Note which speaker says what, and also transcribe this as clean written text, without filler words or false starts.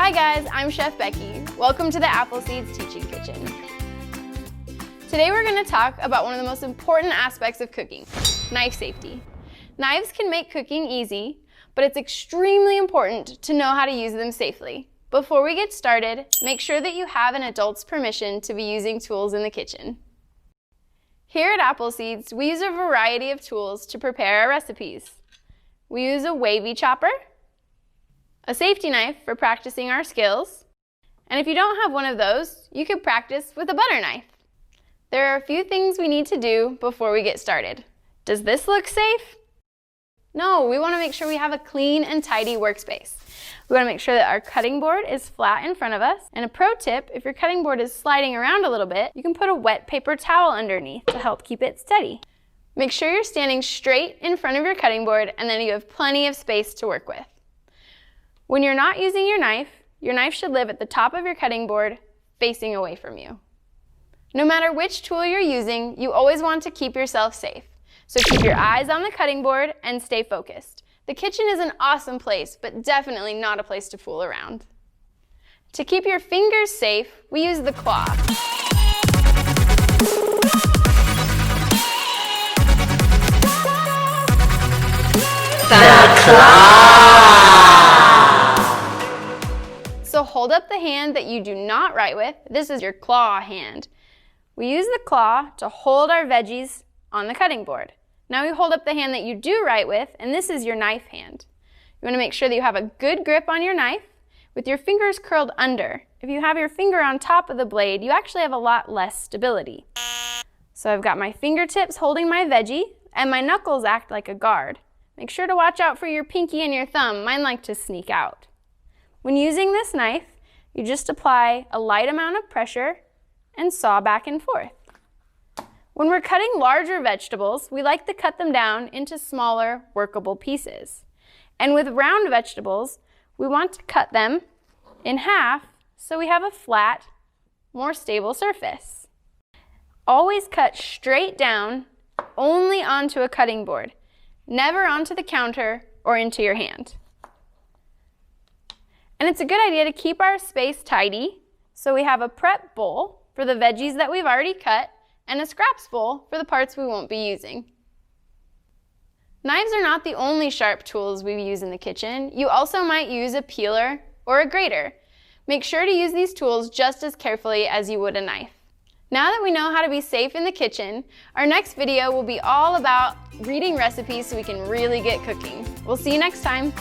Speaker 1: Hi guys, I'm Chef Becky. Welcome to the Appleseeds Teaching Kitchen. Today we're going to talk about one of the most important aspects of cooking, knife safety. Knives can make cooking easy, but it's extremely important to know how to use them safely. Before we get started, make sure that you have an adult's permission to be using tools in the kitchen. Here at Appleseeds, we use a variety of tools to prepare our recipes. We use a wavy chopper, a safety knife for practicing our skills, and if you don't have one of those, you could practice with a butter knife. There are a few things we need to do before we get started. Does this look safe? No, we want to make sure we have a clean and tidy workspace. We want to make sure that our cutting board is flat in front of us. And a pro tip, if your cutting board is sliding around a little bit, you can put a wet paper towel underneath to help keep it steady. Make sure you're standing straight in front of your cutting board and then you have plenty of space to work with. When you're not using your knife should live at the top of your cutting board, facing away from you. No matter which tool you're using, you always want to keep yourself safe. So keep your eyes on the cutting board and stay focused. The kitchen is an awesome place, but definitely not a place to fool around. To keep your fingers safe, we use the claw.
Speaker 2: The claw!
Speaker 1: So hold up the hand that you do not write with. This is your claw hand. We use the claw to hold our veggies on the cutting board. Now we hold up the hand that you do write with, and this is your knife hand. You want to make sure that you have a good grip on your knife with your fingers curled under. If you have your finger on top of the blade, you actually have a lot less stability. So I've got my fingertips holding my veggie, and my knuckles act like a guard. Make sure to watch out for your pinky and your thumb. Mine like to sneak out. When using this knife, you just apply a light amount of pressure and saw back and forth. When we're cutting larger vegetables, we like to cut them down into smaller, workable pieces. And with round vegetables, we want to cut them in half so we have a flat, more stable surface. Always cut straight down, only onto a cutting board, never onto the counter or into your hand. And it's a good idea to keep our space tidy, so we have a prep bowl for the veggies that we've already cut, and a scraps bowl for the parts we won't be using. Knives are not the only sharp tools we use in the kitchen. You also might use a peeler or a grater. Make sure to use these tools just as carefully as you would a knife. Now that we know how to be safe in the kitchen, our next video will be all about reading recipes so we can really get cooking. We'll see you next time.